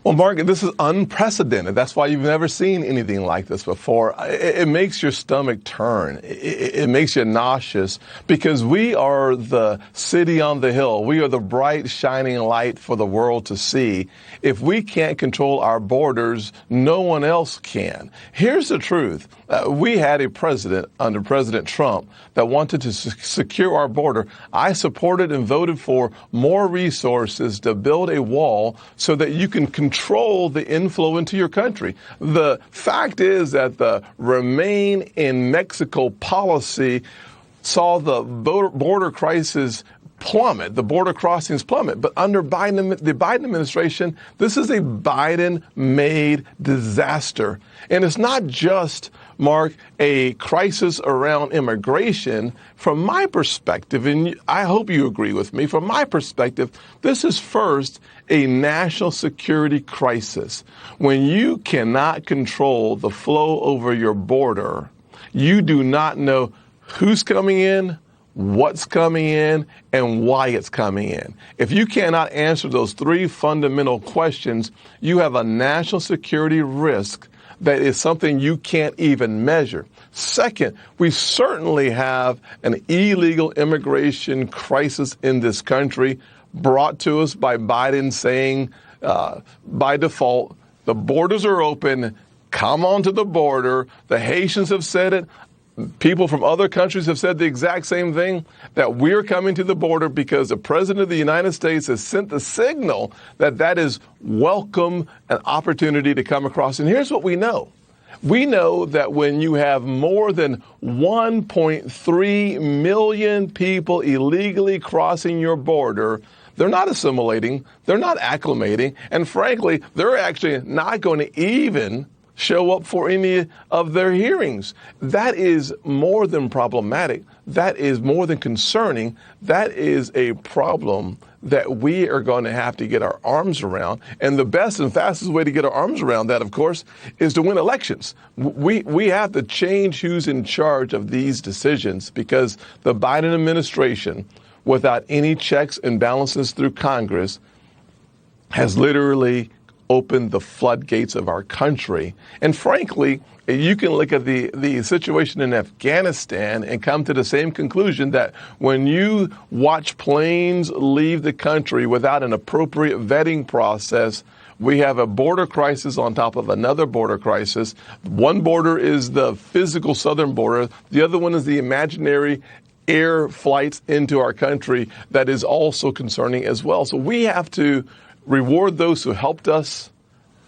Well, Mark, this is unprecedented. That's why you've never seen anything like this before. It makes your stomach turn. It makes you nauseous because we are the city on the hill. We are the bright, shining light for the world to see. If we can't control our borders, no one else can. Here's the truth. We had a president under President Trump that wanted to secure our border. I supported and voted for more resources to build a wall so that you can control the inflow into your country. The fact is that the Remain in Mexico policy saw the border crisis plummet, the border crossings plummet. But under the Biden administration, this is a Biden-made disaster. And it's not just, Mark, a crisis around immigration. From my perspective, and I hope you agree with me, from my perspective, this is first a national security crisis. When you cannot control the flow over your border, you do not know who's coming in, what's coming in, and why it's coming in. If you cannot answer those three fundamental questions, you have a national security risk that is something you can't even measure. Second, we certainly have an illegal immigration crisis in this country brought to us by Biden saying, by default, the borders are open, come onto the border. The Haitians have said it. People from other countries have said the exact same thing, that we're coming to the border because the President of the United States has sent the signal that that is welcome, an opportunity to come across. And here's what we know. We know that when you have more than 1.3 million people illegally crossing your border, they're not assimilating, they're not acclimating, and frankly, they're actually not going to even show up for any of their hearings. That is more than problematic. That is more than concerning. That is a problem that we are going to have to get our arms around. And the best and fastest way to get our arms around that, of course, is to win elections. We have to change who's in charge of these decisions because the Biden administration, without any checks and balances through Congress, has literally opened the floodgates of our country. And frankly, you can look at the situation in Afghanistan and come to the same conclusion that when you watch planes leave the country without an appropriate vetting process, we have a border crisis on top of another border crisis. One border is the physical southern border. The other one is the imaginary air flights into our country that is also concerning as well. So we have to reward those who helped us,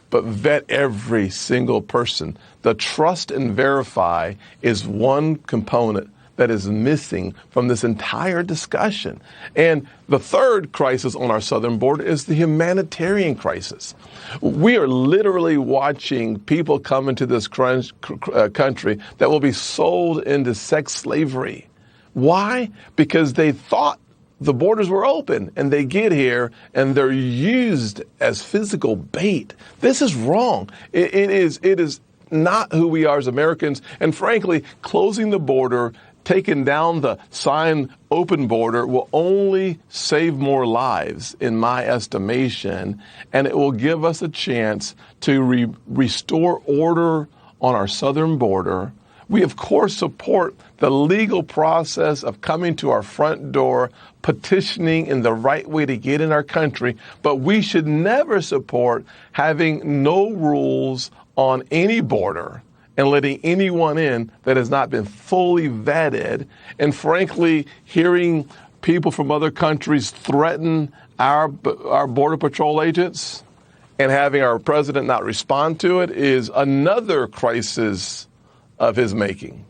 but vet every single person. The trust and verify is one component that is missing from this entire discussion. And the third crisis on our southern border is the humanitarian crisis. We are literally watching people come into this country that will be sold into sex slavery. Why? Because they thought the borders were open and they get here and they're used as physical bait. This is wrong. It is not who we are as Americans. And frankly, closing the border, taking down the sign open border will only save more lives in my estimation. And it will give us a chance to restore order on our southern border. We, of course, support the legal process of coming to our front door, petitioning in the right way to get in our country, but we should never support having no rules on any border and letting anyone in that has not been fully vetted. And frankly, hearing people from other countries threaten our Border Patrol agents and having our president not respond to it is another crisis of his making.